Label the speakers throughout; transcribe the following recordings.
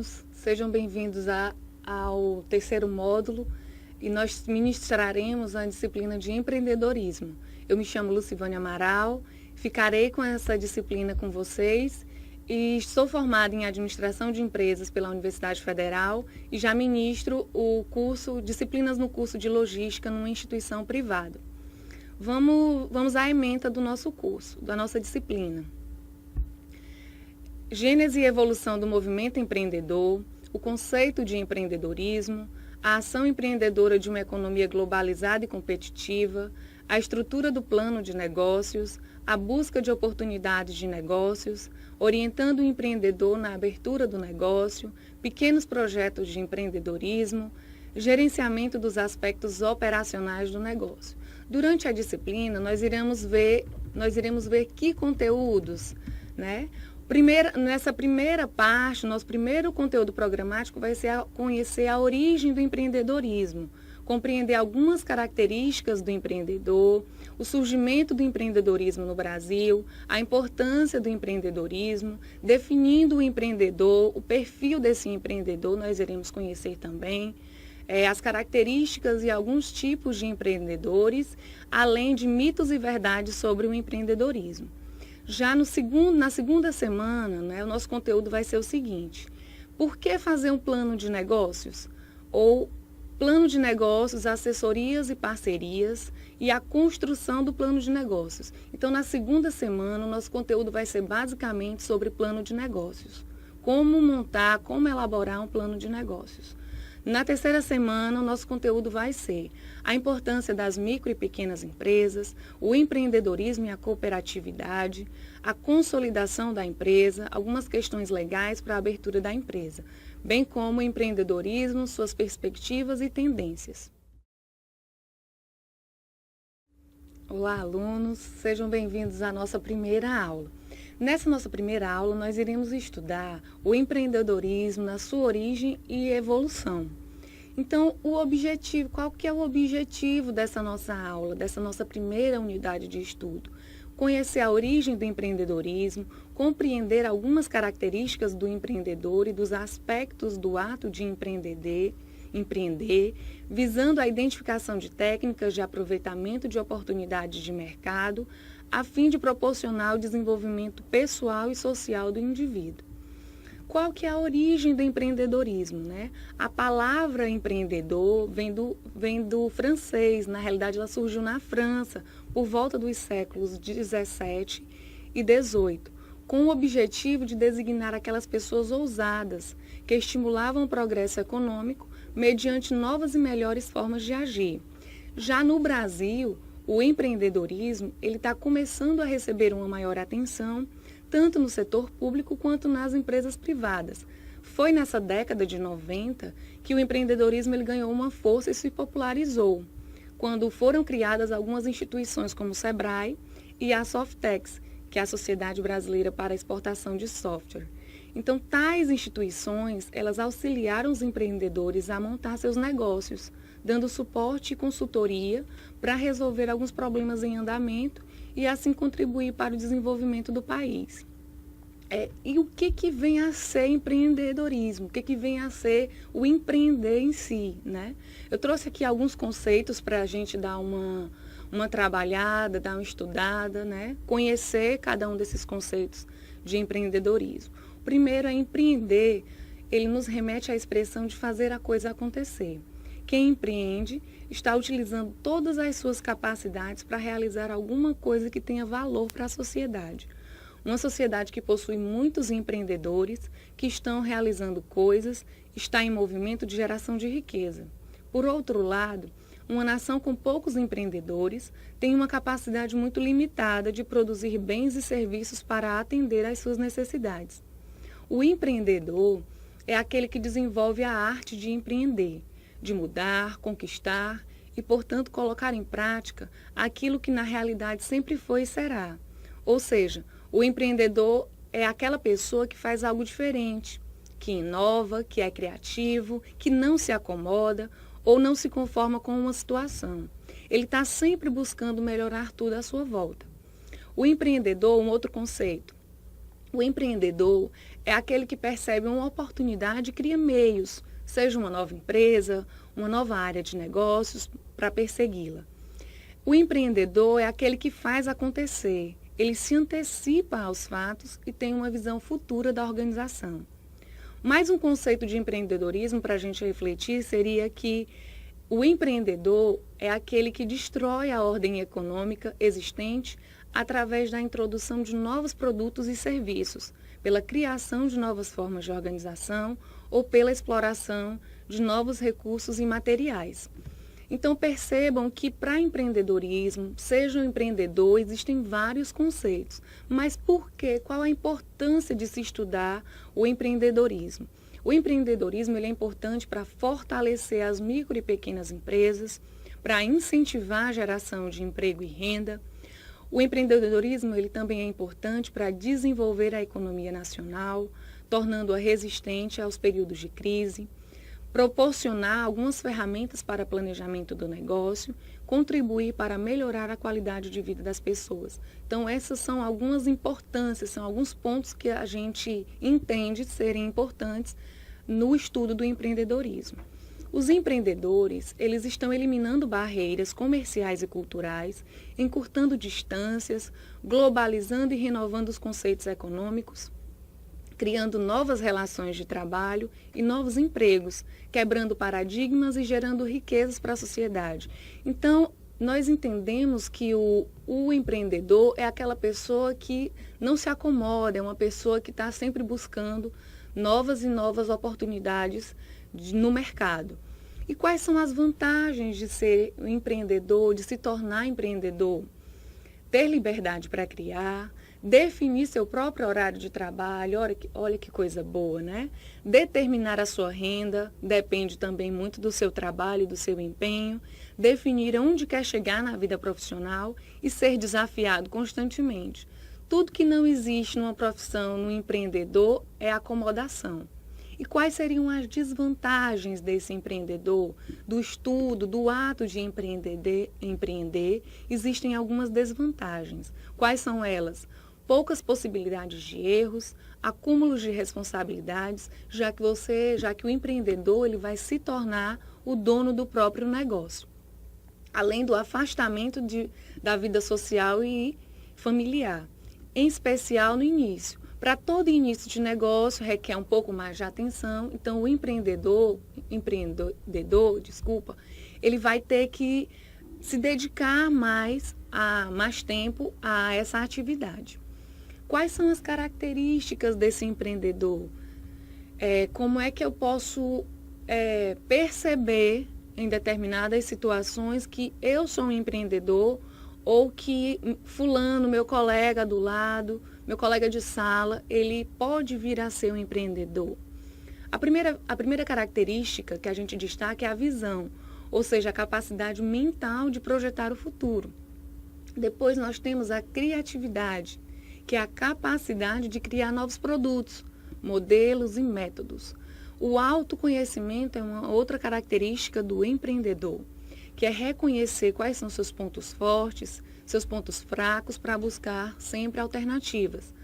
Speaker 1: alunos, sejam bem-vindos ao terceiro módulo e nós ministraremos a disciplina de empreendedorismo. Eu me chamo Lucivânia Amaral, ficarei com essa disciplina com vocês e sou formada em administração de empresas pela Universidade Federal e já ministro disciplinas no curso de logística numa instituição privada. Vamos à ementa do nosso curso, da nossa disciplina. Gênese e evolução do movimento empreendedor, o conceito de empreendedorismo, a ação empreendedora de uma economia globalizada e competitiva, a estrutura do plano de negócios, a busca de oportunidades de negócios, orientando o empreendedor na abertura do negócio, pequenos projetos de empreendedorismo, gerenciamento dos aspectos operacionais do negócio. Durante a disciplina, nós iremos ver que conteúdos, né? Nessa primeira parte, nosso primeiro conteúdo programático vai ser conhecer a origem do empreendedorismo, compreender algumas características do empreendedor, o surgimento do empreendedorismo no Brasil, a importância do empreendedorismo, definindo o empreendedor, o perfil desse empreendedor, nós iremos conhecer também, as características e alguns tipos de empreendedores, além de mitos e verdades sobre o empreendedorismo. Já na segunda semana, né, o nosso conteúdo vai ser o seguinte: por que fazer um plano de negócios? Ou plano de negócios, assessorias e parcerias e a construção do plano de negócios. Então, na segunda semana, o nosso conteúdo vai ser basicamente sobre plano de negócios. Como montar, como elaborar um plano de negócios. Na terceira semana, o nosso conteúdo vai ser a importância das micro e pequenas empresas, o empreendedorismo e a cooperatividade, a consolidação da empresa, algumas questões legais para a abertura da empresa, bem como o empreendedorismo, suas perspectivas e tendências. Olá, alunos, sejam bem-vindos à nossa primeira aula. Nessa nossa primeira aula, nós iremos estudar o empreendedorismo na sua origem e evolução. Então, qual que é o objetivo dessa nossa aula, dessa nossa primeira unidade de estudo? Conhecer a origem do empreendedorismo, compreender algumas características do empreendedor e dos aspectos do ato de empreender, visando a identificação de técnicas de aproveitamento de oportunidades de mercado, a fim de proporcionar o desenvolvimento pessoal e social do indivíduo. Qual que é a origem do empreendedorismo, né? A palavra empreendedor vem do francês, na realidade ela surgiu na França, por volta dos séculos 17 e 18, com o objetivo de designar aquelas pessoas ousadas, que estimulavam o progresso econômico mediante novas e melhores formas de agir. Já no Brasil, o empreendedorismo está começando a receber uma maior atenção, tanto no setor público quanto nas empresas privadas. Foi nessa década de 90 que o empreendedorismo ganhou uma força e se popularizou, quando foram criadas algumas instituições como o SEBRAE e a Softex, que é a Sociedade Brasileira para a Exportação de Software. Então, tais instituições, elas auxiliaram os empreendedores a montar seus negócios, dando suporte e consultoria para resolver alguns problemas em andamento e assim contribuir para o desenvolvimento do país. E o que vem a ser empreendedorismo? O que vem a ser o empreender em si, né? Eu trouxe aqui alguns conceitos para a gente dar uma trabalhada, dar uma estudada, né? Conhecer cada um desses conceitos de empreendedorismo. O primeiro é empreender, ele nos remete à expressão de fazer a coisa acontecer. Quem empreende está utilizando todas as suas capacidades para realizar alguma coisa que tenha valor para a sociedade. Uma sociedade que possui muitos empreendedores que estão realizando coisas, está em movimento de geração de riqueza. Por outro lado, uma nação com poucos empreendedores tem uma capacidade muito limitada de produzir bens e serviços para atender às suas necessidades. O empreendedor é aquele que desenvolve a arte de empreender, de mudar, conquistar e, portanto, colocar em prática aquilo que na realidade sempre foi e será. Ou seja, o empreendedor é aquela pessoa que faz algo diferente, que inova, que é criativo, que não se acomoda ou não se conforma com uma situação. Ele está sempre buscando melhorar tudo à sua volta. O empreendedor, um outro conceito, O empreendedor é aquele que percebe uma oportunidade e cria meios, seja uma nova empresa, uma nova área de negócios, para persegui-la. O empreendedor é aquele que faz acontecer, ele se antecipa aos fatos e tem uma visão futura da organização. Mais um conceito de empreendedorismo para a gente refletir seria que o empreendedor é aquele que destrói a ordem econômica existente através da introdução de novos produtos e serviços, pela criação de novas formas de organização ou pela exploração de novos recursos e materiais. Então percebam que para empreendedorismo, seja um empreendedor, existem vários conceitos. Mas por quê? Qual a importância de se estudar o empreendedorismo? O empreendedorismo ele é importante para fortalecer as micro e pequenas empresas, para incentivar a geração de emprego e renda. O empreendedorismo ele também é importante para desenvolver a economia nacional, tornando-a resistente aos períodos de crise, proporcionar algumas ferramentas para planejamento do negócio, contribuir para melhorar a qualidade de vida das pessoas. Então, essas são algumas importâncias, são alguns pontos que a gente entende serem importantes no estudo do empreendedorismo. Os empreendedores, eles estão eliminando barreiras comerciais e culturais, encurtando distâncias, globalizando e renovando os conceitos econômicos, criando novas relações de trabalho e novos empregos, quebrando paradigmas e gerando riquezas para a sociedade. Então, nós entendemos que o empreendedor é aquela pessoa que não se acomoda, é uma pessoa que está sempre buscando novas e novas oportunidades no mercado. E quais são as vantagens de ser um empreendedor, de se tornar empreendedor? Ter liberdade para criar, definir seu próprio horário de trabalho, olha que coisa boa, né? Determinar a sua renda, depende também muito do seu trabalho e do seu empenho, definir onde quer chegar na vida profissional e ser desafiado constantemente. Tudo que não existe numa profissão, no empreendedor, é acomodação. E quais seriam as desvantagens desse empreendedor, do estudo, do ato de empreender? Existem algumas desvantagens. Quais são elas? Poucas possibilidades de erros, acúmulos de responsabilidades, já que o empreendedor ele vai se tornar o dono do próprio negócio. Além do afastamento da vida social e familiar, em especial no início. Para todo início de negócio requer um pouco mais de atenção, então o empreendedor, ele vai ter que se dedicar mais tempo a essa atividade. Quais são as características desse empreendedor? Como é que eu posso perceber em determinadas situações que eu sou um empreendedor ou que fulano, meu colega do lado, meu colega de sala, ele pode vir a ser um empreendedor? A primeira característica que a gente destaca é a visão, ou seja, a capacidade mental de projetar o futuro. Depois nós temos a criatividade, que é a capacidade de criar novos produtos, modelos e métodos. O autoconhecimento é uma outra característica do empreendedor, que é reconhecer quais são seus pontos fortes, seus pontos fracos, para buscar sempre alternativas.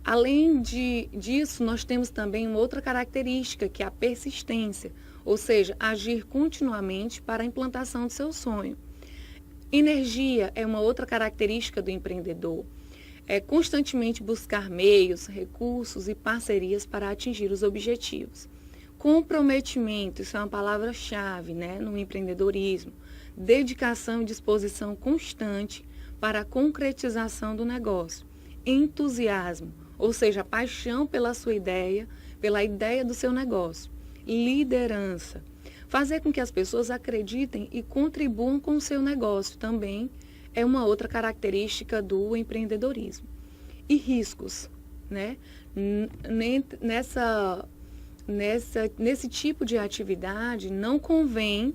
Speaker 1: Além disso, nós temos também uma outra característica, que é a persistência, ou seja, agir continuamente para a implantação do seu sonho. Energia é uma outra característica do empreendedor. É constantemente buscar meios, recursos e parcerias para atingir os objetivos. Comprometimento, isso é uma palavra-chave, né, no empreendedorismo. Dedicação e disposição constante para a concretização do negócio. Entusiasmo, ou seja, paixão pela sua ideia, pela ideia do seu negócio. Liderança, fazer com que as pessoas acreditem e contribuam com o seu negócio também é uma outra característica do empreendedorismo. E riscos, né? Nesse tipo de atividade não convém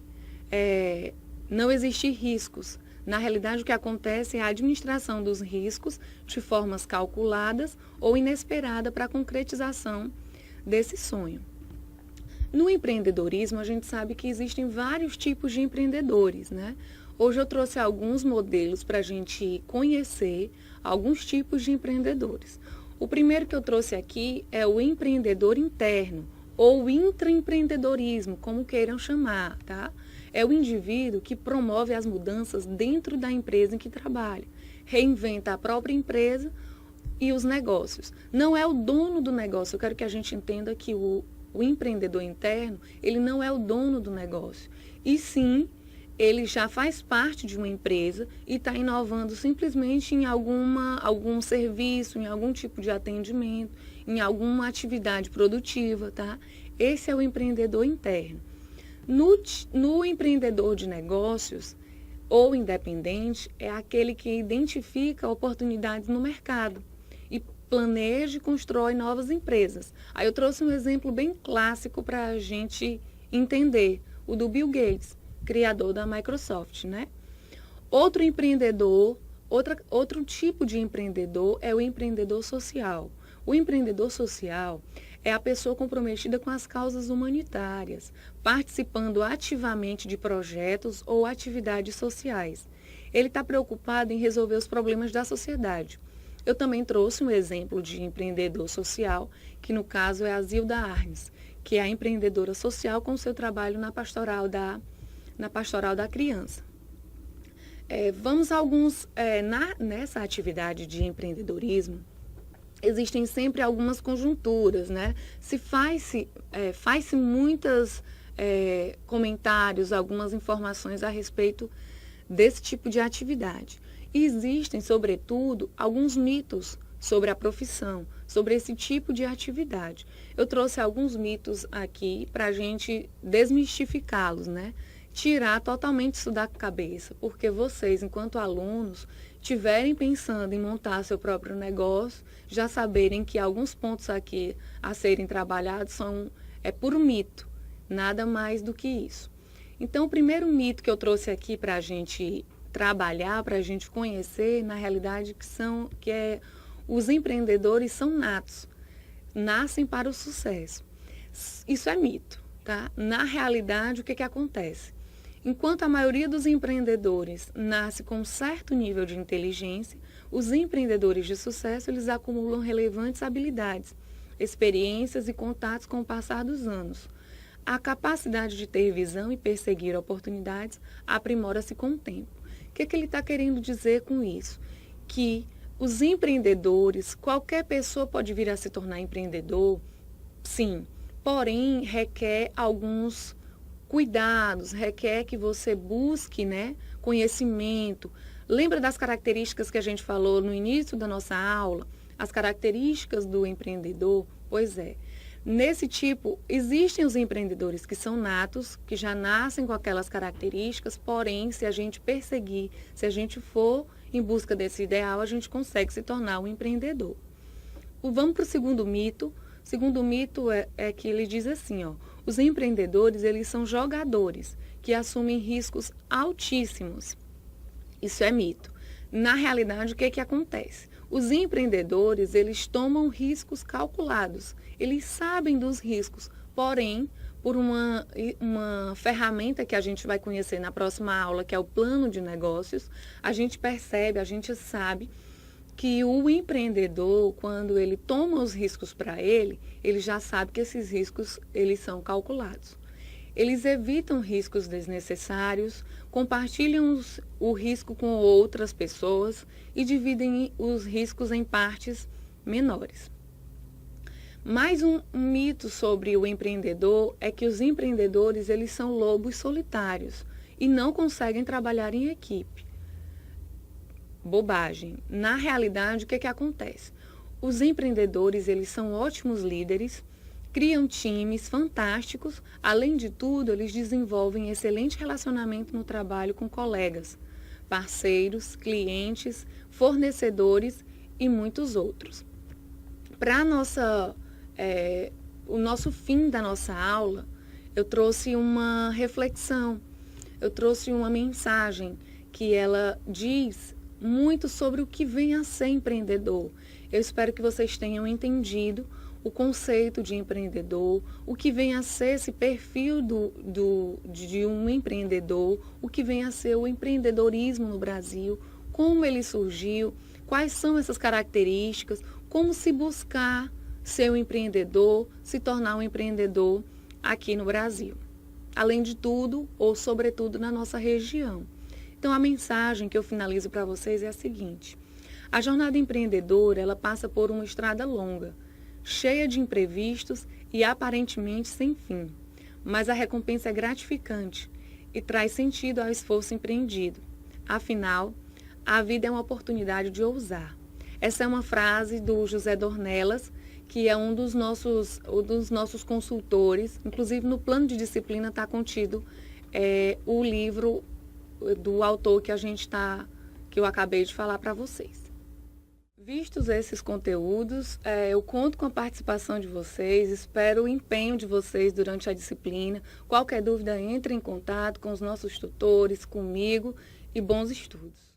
Speaker 1: não existir riscos. Na realidade, o que acontece é a administração dos riscos de formas calculadas ou inesperada para a concretização desse sonho. No empreendedorismo, a gente sabe que existem vários tipos de empreendedores, né? Hoje eu trouxe alguns modelos para a gente conhecer alguns tipos de empreendedores. O primeiro que eu trouxe aqui é o empreendedor interno, ou intraempreendedorismo, como queiram chamar, tá? É o indivíduo que promove as mudanças dentro da empresa em que trabalha, reinventa a própria empresa e os negócios. Não é o dono do negócio. Eu quero que a gente entenda que o empreendedor interno, ele não é o dono do negócio. E sim, ele já faz parte de uma empresa e está inovando simplesmente em algum serviço, em algum tipo de atendimento, em alguma atividade produtiva, tá? Esse é o empreendedor interno. No empreendedor de negócios ou independente, é aquele que identifica oportunidades no mercado e planeja e constrói novas empresas. Aí eu trouxe um exemplo bem clássico para a gente entender, o do Bill Gates, criador da Microsoft, né? Outro empreendedor, outro tipo de empreendedor é o empreendedor social. O empreendedor social é a pessoa comprometida com as causas humanitárias, participando ativamente de projetos ou atividades sociais. Ele está preocupado em resolver os problemas da sociedade. Eu também trouxe um exemplo de empreendedor social, que no caso é a Zilda Arnes, que é a empreendedora social com seu trabalho na pastoral da criança. Vamos a alguns, nessa atividade de empreendedorismo, existem sempre algumas conjunturas, né? Faz-se muitos comentários, algumas informações a respeito desse tipo de atividade. E existem, sobretudo, alguns mitos sobre a profissão, sobre esse tipo de atividade. Eu trouxe alguns mitos aqui para a gente desmistificá-los, né? Tirar totalmente isso da cabeça, porque vocês, enquanto alunos, estiverem pensando em montar seu próprio negócio, já saberem que alguns pontos aqui a serem trabalhados é puro mito, nada mais do que isso. Então, o primeiro mito que eu trouxe aqui para a gente trabalhar, para a gente conhecer, na realidade, os empreendedores são natos, nascem para o sucesso. Isso é mito, tá? Na realidade, o que acontece? Enquanto a maioria dos empreendedores nasce com um certo nível de inteligência, os empreendedores de sucesso, eles acumulam relevantes habilidades, experiências e contatos com o passar dos anos. A capacidade de ter visão e perseguir oportunidades aprimora-se com o tempo. O que ele está querendo dizer com isso? Que os empreendedores, qualquer pessoa pode vir a se tornar empreendedor, sim, porém requer alguns cuidados, requer que você busque, né, conhecimento. Lembra das características que a gente falou no início da nossa aula? As características do empreendedor? Pois é. Nesse tipo, existem os empreendedores que são natos, que já nascem com aquelas características, porém, se a gente perseguir, se a gente for em busca desse ideal, a gente consegue se tornar um empreendedor. Vamos para o segundo mito. O segundo mito é que ele diz assim, ó, os empreendedores, eles são jogadores que assumem riscos altíssimos. Isso é mito. Na realidade, o que acontece? Os empreendedores, eles tomam riscos calculados. Eles sabem dos riscos, porém, por uma ferramenta que a gente vai conhecer na próxima aula, que é o plano de negócios, a gente percebe, a gente sabe que o empreendedor, quando ele toma os riscos para ele já sabe que esses riscos, eles são calculados. Eles evitam riscos desnecessários, compartilham o risco com outras pessoas e dividem os riscos em partes menores. Mais um mito sobre o empreendedor é que os empreendedores, eles são lobos solitários e não conseguem trabalhar em equipe. Bobagem. Na realidade, o que acontece? Os empreendedores, eles são ótimos líderes, criam times fantásticos, além de tudo, eles desenvolvem excelente relacionamento no trabalho com colegas, parceiros, clientes, fornecedores e muitos outros. Para o nosso fim da nossa aula, eu trouxe uma reflexão, eu trouxe uma mensagem que ela diz muito sobre o que vem a ser empreendedor. Eu espero que vocês tenham entendido o conceito de empreendedor, o que vem a ser esse perfil de um empreendedor, o que vem a ser o empreendedorismo no Brasil, como ele surgiu, quais são essas características, como se buscar ser um empreendedor, se tornar um empreendedor aqui no Brasil. Além de tudo, ou sobretudo na nossa região. Então, a mensagem que eu finalizo para vocês é a seguinte: a jornada empreendedora, ela passa por uma estrada longa, cheia de imprevistos e aparentemente sem fim. Mas a recompensa é gratificante e traz sentido ao esforço empreendido. Afinal, a vida é uma oportunidade de ousar. Essa é uma frase do José Dornelas, que é um dos nossos consultores. Inclusive, no plano de disciplina está contido o livro do autor que eu acabei de falar para vocês. Vistos esses conteúdos, eu conto com a participação de vocês, espero o empenho de vocês durante a disciplina. Qualquer dúvida, entre em contato com os nossos tutores, comigo, e bons estudos.